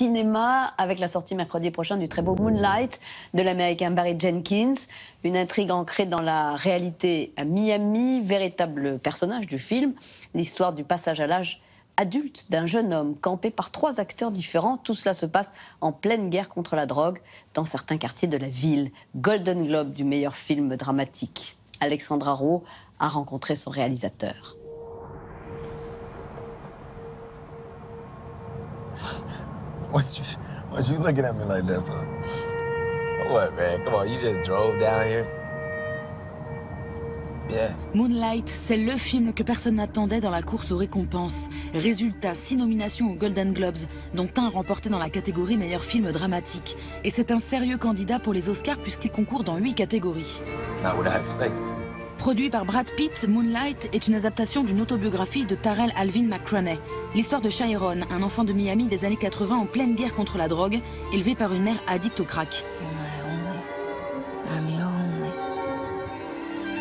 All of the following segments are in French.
cinéma avec la sortie mercredi prochain du très beau Moonlight de l'américain Barry Jenkins. Une intrigue ancrée dans la réalité à Miami, véritable personnage du film. L'histoire du passage à l'âge adulte d'un jeune homme campé par 3 acteurs différents. Tout cela se passe en pleine guerre contre la drogue dans certains quartiers de la ville. Golden Globe du meilleur film dramatique. Alexandra Rowe a rencontré son réalisateur. What you looking at me like that for? What, man? Come on, you just drove down here? Yeah. Moonlight, c'est le film que personne n'attendait dans la course aux récompenses. Résultat, 6 nominations aux Golden Globes, dont 1 remporté dans la catégorie meilleur film dramatique. Et c'est un sérieux candidat pour les Oscars puisqu'il concourt dans 8 catégories. It's not what I expected. Produit par Brad Pitt, Moonlight est une adaptation d'une autobiographie de Tarell Alvin McCraney. L'histoire de Chiron, un enfant de Miami des années 80 en pleine guerre contre la drogue, élevé par une mère addicte au crack.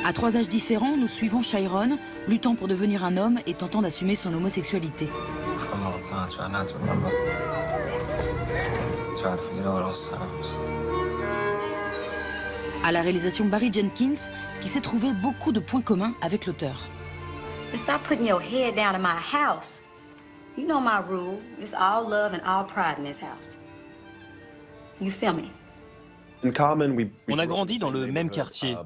À 3 âges différents, nous suivons Chiron, luttant pour devenir un homme et tentant d'assumer son homosexualité. À la réalisation Barry Jenkins, qui s'est trouvé beaucoup de points communs avec l'auteur. Stop putting your head down in my house. You know my rule. It's all love and all pride in this house. You feel me? On a grandi dans le même quartier.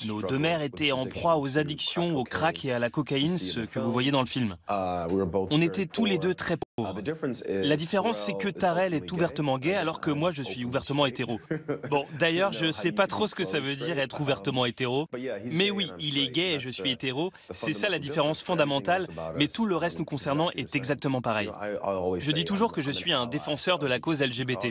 Nos 2 mères étaient en proie aux addictions, au crack et à la cocaïne, ce que vous voyez dans le film. On était tous les 2 très pauvres. La différence, c'est que Tarell est ouvertement gay, alors que moi, je suis ouvertement hétéro. Bon, d'ailleurs, je sais pas trop ce que ça veut dire être ouvertement hétéro. Mais oui, il est gay et je suis hétéro. C'est ça la différence fondamentale, mais tout le reste nous concernant est exactement pareil. Je dis toujours que je suis un défenseur de la cause LGBT.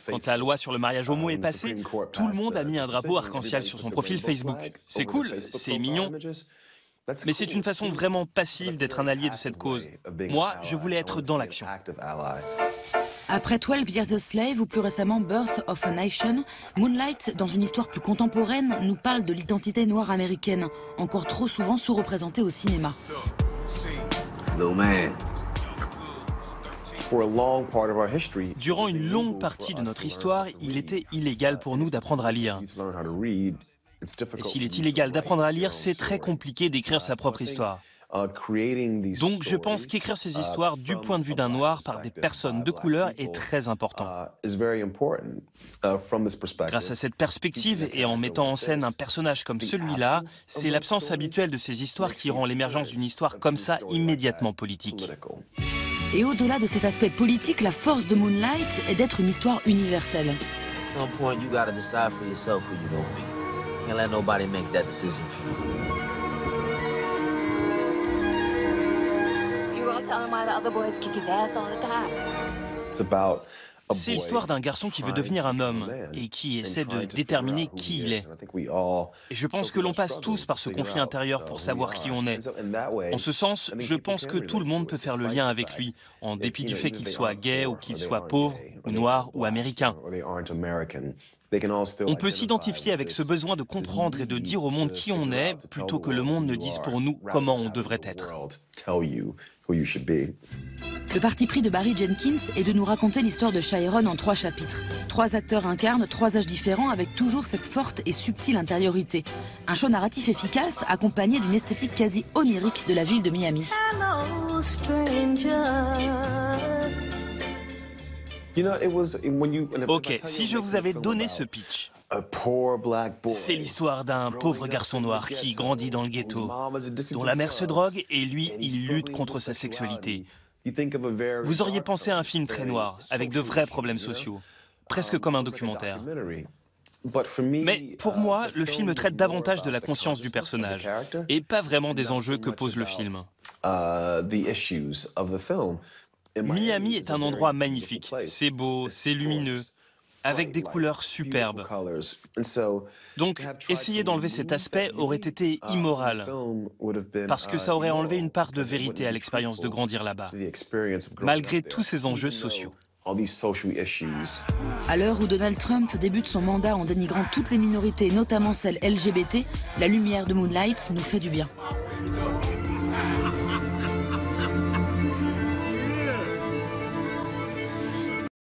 Quand la loi sur le mariage homo est passée, tout le monde a mis un drapeau arc-en-ciel sur son profil Facebook. C'est cool, c'est mignon. Mais c'est une façon vraiment passive d'être un allié de cette cause. Moi, je voulais être dans l'action. Après 12 Years a Slave ou plus récemment Birth of a Nation, Moonlight, dans une histoire plus contemporaine, nous parle de l'identité noire américaine, encore trop souvent sous-représentée au cinéma. Durant une longue partie de notre histoire, il était illégal pour nous d'apprendre à lire. Et s'il est illégal d'apprendre à lire, c'est très compliqué d'écrire sa propre histoire. Donc je pense qu'écrire ces histoires du point de vue d'un noir par des personnes de couleur est très important. Grâce à cette perspective et en mettant en scène un personnage comme celui-là, c'est l'absence habituelle de ces histoires qui rend l'émergence d'une histoire comme ça immédiatement politique. Et au-delà de cet aspect politique, la force de Moonlight est d'être une histoire universelle. C'est l'histoire d'un garçon qui veut devenir un homme et qui essaie de déterminer qui il est. Et je pense que l'on passe tous par ce conflit intérieur pour savoir qui on est. En ce sens, je pense que tout le monde peut faire le lien avec lui, en dépit du fait qu'il soit gay ou qu'il soit pauvre, ou noir, ou américain. On peut s'identifier avec ce besoin de comprendre et de dire au monde qui on est, plutôt que le monde ne dise pour nous comment on devrait être. Le parti pris de Barry Jenkins est de nous raconter l'histoire de Chiron en 3 chapitres. 3 acteurs incarnent 3 âges différents avec toujours cette forte et subtile intériorité. Un choix narratif efficace accompagné d'une esthétique quasi onirique de la ville de Miami. Ok, si je vous avais donné ce pitch, c'est l'histoire d'un pauvre garçon noir qui grandit dans le ghetto, dont la mère se drogue et lui, il lutte contre sa sexualité. Vous auriez pensé à un film très noir, avec de vrais problèmes sociaux, presque comme un documentaire. Mais pour moi, le film traite davantage de la conscience du personnage, et pas vraiment des enjeux que pose le film. Miami est un endroit magnifique, c'est beau, c'est lumineux, avec des couleurs superbes. Donc, essayer d'enlever cet aspect aurait été immoral, parce que ça aurait enlevé une part de vérité à l'expérience de grandir là-bas, malgré tous ces enjeux sociaux. À l'heure où Donald Trump débute son mandat en dénigrant toutes les minorités, notamment celles LGBT, la lumière de Moonlight nous fait du bien.